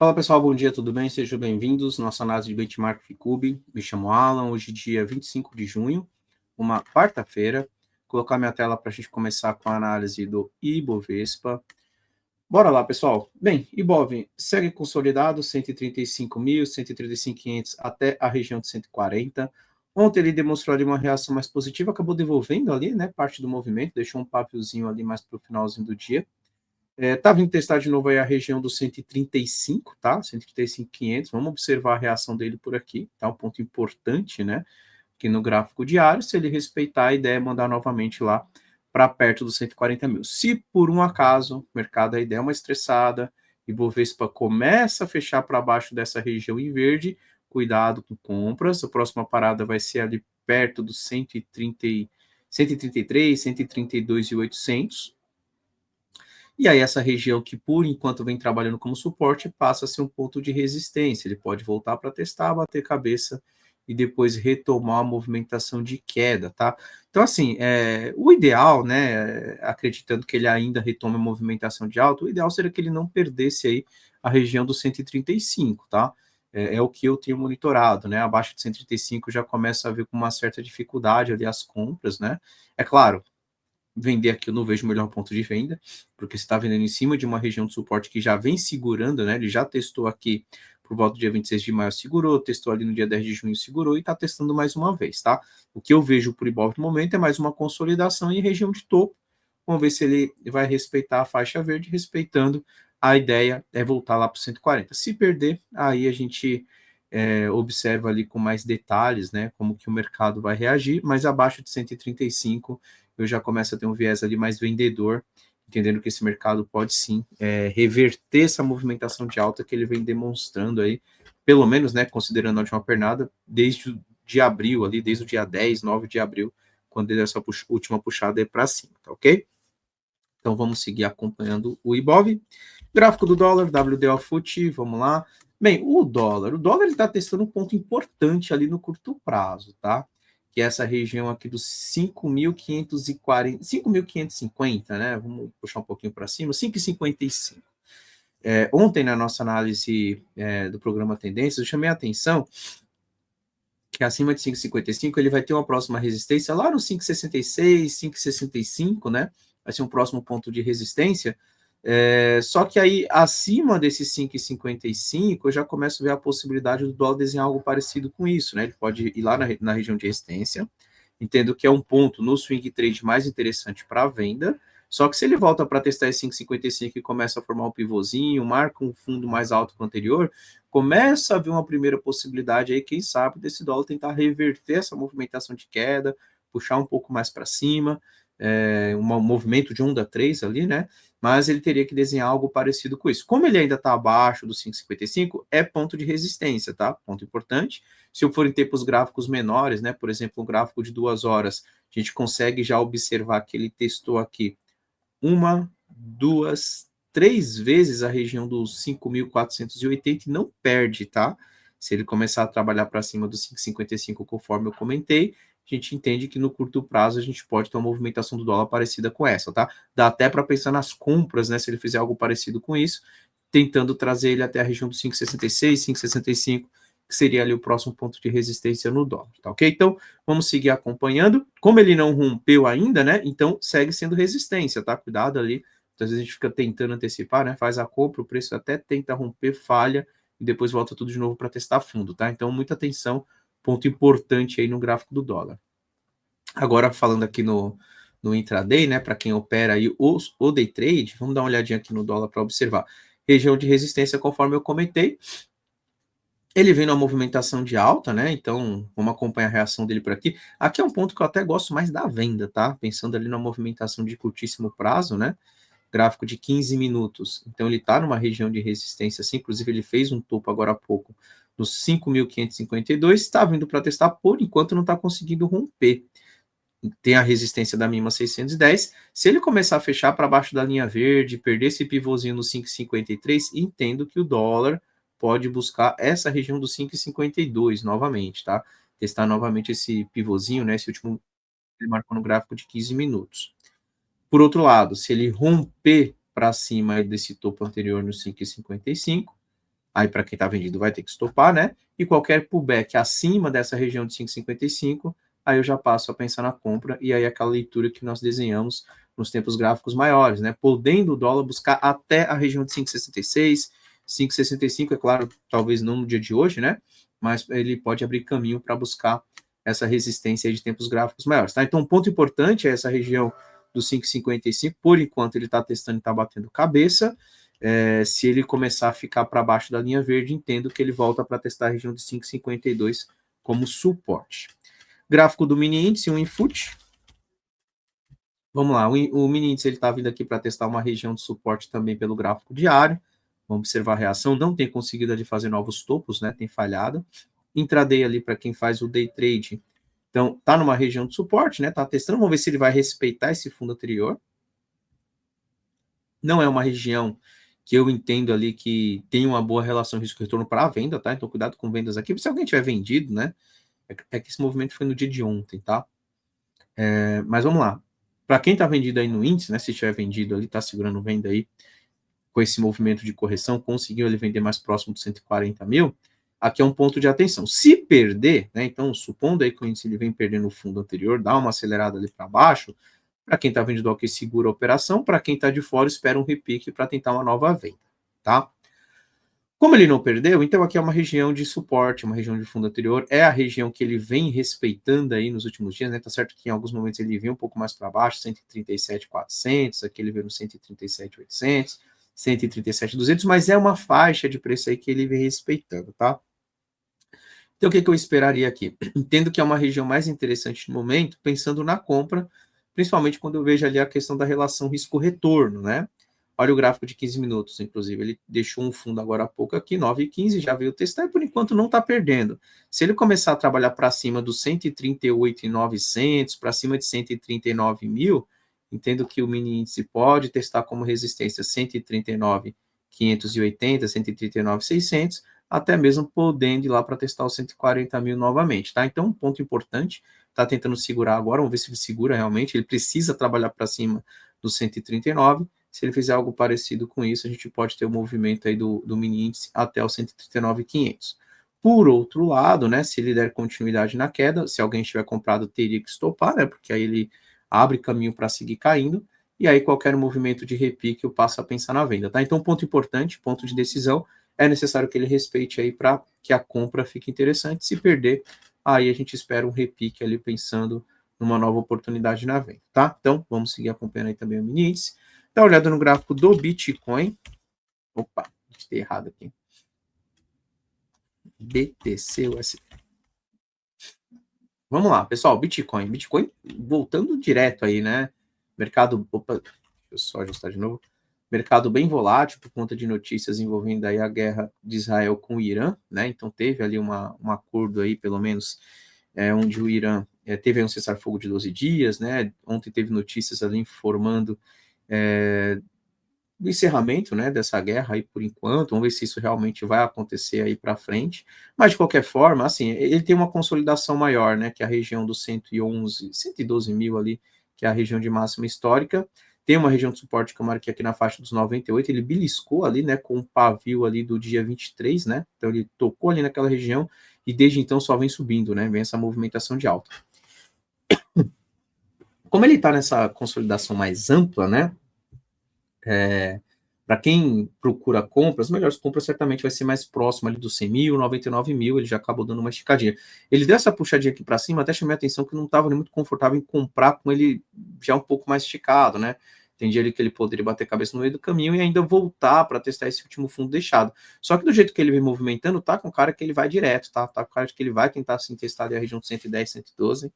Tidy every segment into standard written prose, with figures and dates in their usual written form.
Fala pessoal, bom dia, tudo bem? Sejam bem-vindos. Nossa análise de benchmark FICUB. Me chamo Alan, hoje dia 25 de junho, uma quarta-feira. Vou colocar minha tela para a gente começar com a análise do Ibovespa. Bora lá, pessoal. Bem, Ibov segue consolidado, 135.000, 135.500 até a região de 140. Ontem ele demonstrou ali uma reação mais positiva, acabou devolvendo ali, né, parte do movimento, deixou um papelzinho ali mais para o finalzinho do dia. Tá vindo testar de novo aí a região dos 135, tá? 135.500. Vamos observar a reação dele por aqui, tá? Um ponto importante, né? Aqui no gráfico diário, se ele respeitar, a ideia é mandar novamente lá para perto dos 140.000. Se por um acaso o mercado aí der uma estressada e Bovespa começa a fechar para baixo dessa região em verde, cuidado com compras. A próxima parada vai ser ali perto dos 133, 132.800. E aí essa região que por enquanto vem trabalhando como suporte passa a ser um ponto de resistência. Ele pode voltar para testar, bater cabeça e depois retomar a movimentação de queda, tá? Então, assim, o ideal, né, acreditando que ele ainda retome a movimentação de alta, o ideal seria que ele não perdesse aí a região do 135, tá? É o que eu tenho monitorado, né? Abaixo de 135 já começa a ver com uma certa dificuldade ali as compras, né? É claro, vender aqui eu não vejo o melhor ponto de venda, porque você está vendendo em cima de uma região de suporte que já vem segurando, né? Ele já testou aqui por volta do dia 26 de maio, segurou, testou ali no dia 10 de junho, segurou e está testando mais uma vez, tá? O que eu vejo por Ibov no momento é mais uma consolidação em região de topo. Vamos ver se ele vai respeitar a faixa verde, respeitando a ideia é voltar lá para 140. Se perder, aí a gente observa ali com mais detalhes, né, como que o mercado vai reagir, mas abaixo de 135 eu já começo a ter um viés ali mais vendedor, entendendo que esse mercado pode sim reverter essa movimentação de alta que ele vem demonstrando aí, pelo menos, né, considerando a última pernada, desde de abril ali, desde o dia 10, 9 de abril, quando ele essa última puxada é para cima, tá ok? Então vamos seguir acompanhando o Ibov. Gráfico do dólar, WDO FUT, vamos lá. Bem, o dólar ele está testando um ponto importante ali no curto prazo, tá? Que é essa região aqui dos 5.540, 5.550, né? Vamos puxar um pouquinho para cima, 5,55. Ontem, na nossa análise do programa Tendências, eu chamei a atenção que acima de 5,55 ele vai ter uma próxima resistência lá no 5,66, 5,65, né? Vai ser um próximo ponto de resistência. Só que aí, acima desses 5,55, eu já começo a ver a possibilidade do dólar desenhar algo parecido com isso, né? Ele pode ir lá na região de resistência, entendo que é um ponto no swing trade mais interessante para a venda, só que se ele volta para testar esse 5,55 e começa a formar um pivôzinho, marca um fundo mais alto que o anterior, começa a haver uma primeira possibilidade aí, quem sabe, desse dólar tentar reverter essa movimentação de queda, puxar um pouco mais para cima, um movimento de onda 3 ali, né? Mas ele teria que desenhar algo parecido com isso. Como ele ainda está abaixo do 5,55, é ponto de resistência, tá? Ponto importante. Se eu for em tempos gráficos menores, né? Por exemplo, um gráfico de 2 horas, a gente consegue já observar que ele testou aqui uma, duas, três vezes a região dos 5.480 e não perde, tá? Se ele começar a trabalhar para cima dos 5,55, conforme eu comentei, a gente entende que no curto prazo a gente pode ter uma movimentação do dólar parecida com essa, tá? Dá até para pensar nas compras, né? Se ele fizer algo parecido com isso, tentando trazer ele até a região dos 5,66, 5,65, que seria ali o próximo ponto de resistência no dólar, tá ok? Então, vamos seguir acompanhando. Como ele não rompeu ainda, né? Então, segue sendo resistência, tá? Cuidado ali. Às vezes a gente fica tentando antecipar, né? Faz a compra, o preço até tenta romper, falha, e depois volta tudo de novo para testar fundo, tá? Então, muita atenção, ponto importante aí no gráfico do dólar. Agora, falando aqui no intraday, né? Para quem opera aí o day trade, vamos dar uma olhadinha aqui no dólar para observar. Região de resistência, conforme eu comentei, ele vem numa movimentação de alta, né? Então, vamos acompanhar a reação dele por aqui. Aqui é um ponto que eu até gosto mais da venda, tá? Pensando ali na movimentação de curtíssimo prazo, né? Gráfico de 15 minutos. Então, ele está numa região de resistência, assim. Inclusive, ele fez um topo agora há pouco nos 5.552. Está vindo para testar, por enquanto não está conseguindo romper. Tem a resistência da mínima 610. Se ele começar a fechar para baixo da linha verde, perder esse pivôzinho no 5,53, entendo que o dólar pode buscar essa região do 5,52 novamente, tá? Testar novamente esse pivôzinho, né? Esse último que ele marcou no gráfico de 15 minutos. Por outro lado, se ele romper para cima desse topo anterior no 5,55, Aí, para quem está vendido, vai ter que estopar, né? E qualquer pullback acima dessa região de 5,55, aí eu já passo a pensar na compra, e aí aquela leitura que nós desenhamos nos tempos gráficos maiores, né? Podendo o dólar buscar até a região de 5,66, 5,65, é claro, talvez não no dia de hoje, né? Mas ele pode abrir caminho para buscar essa resistência aí de tempos gráficos maiores, tá? Então, um ponto importante é essa região do 5,55, por enquanto ele está testando e está batendo cabeça. Se ele começar a ficar para baixo da linha verde, entendo que ele volta para testar a região de 5,52 como suporte. Gráfico do mini índice, um input. Vamos lá, o mini índice ele está vindo aqui para testar uma região de suporte também pelo gráfico diário. Vamos observar a reação, não tem conseguido ali fazer novos topos, né? Tem falhado. Intraday ali para quem faz o day trade. Então, tá numa região de suporte, né? Tá testando, vamos ver se ele vai respeitar esse fundo anterior. Não é uma região que eu entendo ali que tem uma boa relação risco-retorno para a venda, tá? Então, cuidado com vendas aqui. Se alguém tiver vendido, né? É que esse movimento foi no dia de ontem, tá? Mas vamos lá. Para quem está vendido aí no índice, né? Se tiver vendido ali, tá segurando venda aí, com esse movimento de correção, conseguiu ele vender mais próximo de 140 mil, aqui é um ponto de atenção. Se perder, né? Então, supondo aí que o índice ele vem perdendo o fundo anterior, dá uma acelerada ali para baixo, para quem está vendido aqui, segura a operação. Para quem está de fora, espera um repique para tentar uma nova venda, tá? Como ele não perdeu, então aqui é uma região de suporte, uma região de fundo anterior, é a região que ele vem respeitando aí nos últimos dias, né? Tá certo que em alguns momentos ele veio um pouco mais para baixo, 137.400, aqui ele veio no 137.800, 137.200, mas é uma faixa de preço aí que ele vem respeitando, tá? Então, o que eu esperaria aqui? Entendo que é uma região mais interessante no momento, pensando na compra, principalmente quando eu vejo ali a questão da relação risco-retorno, né? Olha o gráfico de 15 minutos, inclusive, ele deixou um fundo agora há pouco aqui, 9,15, já veio testar e por enquanto não está perdendo. Se ele começar a trabalhar para cima dos 138.900, para cima de 139 mil, entendo que o mini índice pode testar como resistência 139.580, 139.600, até mesmo podendo ir lá para testar os 140 mil novamente, tá? Então, um ponto importante, tá tentando segurar agora, vamos ver se ele segura realmente, ele precisa trabalhar para cima dos 139, se ele fizer algo parecido com isso, a gente pode ter o movimento aí do mini índice até os 139.500. Por outro lado, né, se ele der continuidade na queda, se alguém tiver comprado, teria que estopar, né, porque aí ele abre caminho para seguir caindo, e aí qualquer movimento de repique eu passo a pensar na venda, tá? Então, ponto importante, ponto de decisão, é necessário que ele respeite aí para que a compra fique interessante. Se perder, aí a gente espera um repique ali pensando numa nova oportunidade na venda, tá? Então, vamos seguir acompanhando aí também o mini índice. Dá uma olhada no gráfico do Bitcoin. Opa, estou errado aqui. BTC-USD. Vamos lá, pessoal, Bitcoin. Bitcoin voltando direto aí, né? Mercado, opa, deixa eu só ajustar de novo. Mercado bem volátil por conta de notícias envolvendo aí a guerra de Israel com o Irã, né? Então teve ali um acordo aí, pelo menos, onde o Irã teve um cessar-fogo de 12 dias, né? Ontem teve notícias ali informando do encerramento, né, dessa guerra aí por enquanto. Vamos ver se isso realmente vai acontecer aí para frente. Mas de qualquer forma, assim, ele tem uma consolidação maior, né, que é a região dos 111, 112 mil ali, que é a região de máxima histórica. Tem uma região de suporte que eu marquei aqui na faixa dos 98, ele beliscou ali, né, com um pavio ali do dia 23, né, então ele tocou ali naquela região e desde então só vem subindo, né, vem essa movimentação de alta. Como ele está nessa consolidação mais ampla, né, para quem procura compras, as melhores compras certamente vai ser mais próximo ali dos 100 mil, 99 mil, ele já acabou dando uma esticadinha. Ele deu essa puxadinha aqui para cima, até chamei a atenção que não estava muito confortável em comprar com ele já um pouco mais esticado, né? Entendi ali que ele poderia bater cabeça no meio do caminho e ainda voltar para testar esse último fundo deixado. Só que do jeito que ele vem movimentando, tá com cara que ele vai direto, tá? Tá com cara de que ele vai tentar assim, testar ali a região de 110, 112,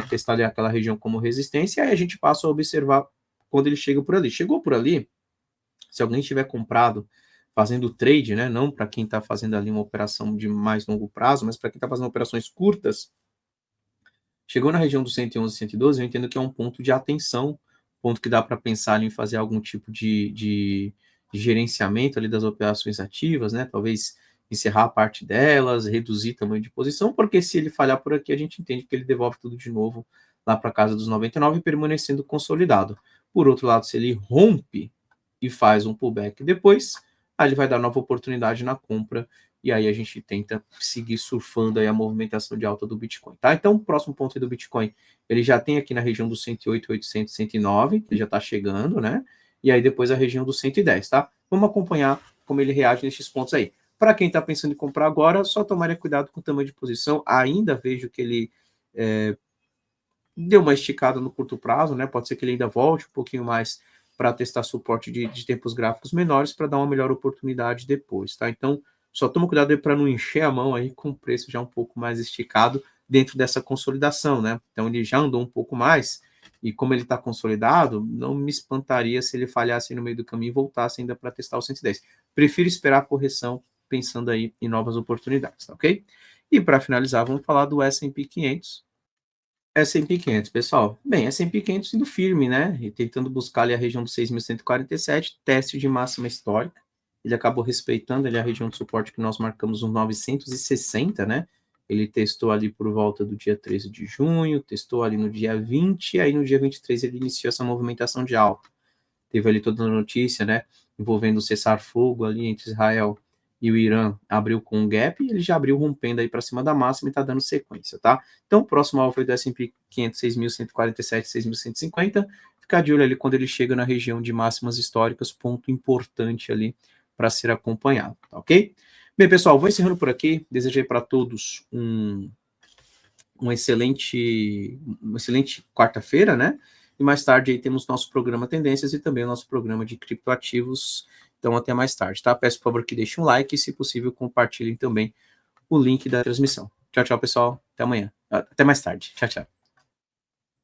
testar ali aquela região como resistência, e aí a gente passa a observar quando ele chega por ali. Chegou por ali, se alguém tiver comprado fazendo trade, né, não para quem está fazendo ali uma operação de mais longo prazo, mas para quem está fazendo operações curtas, chegou na região dos 111, 112, eu entendo que é um ponto de atenção, ponto que dá para pensar em fazer algum tipo de gerenciamento ali das operações ativas, né, talvez encerrar a parte delas, reduzir o tamanho de posição, porque se ele falhar por aqui, a gente entende que ele devolve tudo de novo lá para casa dos 99, permanecendo consolidado. Por outro lado, se ele rompe e faz um pullback depois, aí ele vai dar nova oportunidade na compra, e aí a gente tenta seguir surfando aí a movimentação de alta do Bitcoin, tá? Então, o próximo ponto aí do Bitcoin, ele já tem aqui na região dos 108.800, 109, que já está chegando, né? E aí depois a região dos 110, tá? Vamos acompanhar como ele reage nesses pontos aí. Para quem está pensando em comprar agora, só tomaria cuidado com o tamanho de posição. Ainda vejo que ele deu uma esticada no curto prazo, né? Pode ser que ele ainda volte um pouquinho mais para testar suporte de tempos gráficos menores para dar uma melhor oportunidade depois, tá? Então, só toma cuidado aí para não encher a mão aí com o preço já um pouco mais esticado dentro dessa consolidação, né? Então, ele já andou um pouco mais e como ele está consolidado, não me espantaria se ele falhasse no meio do caminho e voltasse ainda para testar o 110. Prefiro esperar a correção pensando aí em novas oportunidades, tá ok? E para finalizar, vamos falar do S&P 500. S&P 500, pessoal. Bem, S&P 500 indo firme, né? E tentando buscar ali a região dos 6.147, teste de máxima histórica. Ele acabou respeitando ali a região de suporte que nós marcamos uns 960, né? Ele testou ali por volta do dia 13 de junho, testou ali no dia 20, e aí no dia 23 ele iniciou essa movimentação de alta. Teve ali toda a notícia, né? Envolvendo o cessar-fogo ali entre Israel e o Irã, abriu com um gap e ele já abriu rompendo aí para cima da máxima e está dando sequência, tá? Então, o próximo alvo foi do S&P 500, 6.147, 6.150. Ficar de olho ali quando ele chega na região de máximas históricas, ponto importante ali para ser acompanhado, tá ok? Bem, pessoal, vou encerrando por aqui. Desejei para todos uma excelente quarta-feira, né? E mais tarde aí temos nosso programa Tendências e também o nosso programa de criptoativos. Então, até mais tarde, tá? Peço, por favor, que deixem um like e, se possível, compartilhem também o link da transmissão. Tchau, tchau, pessoal. Até amanhã. Até mais tarde. Tchau, tchau.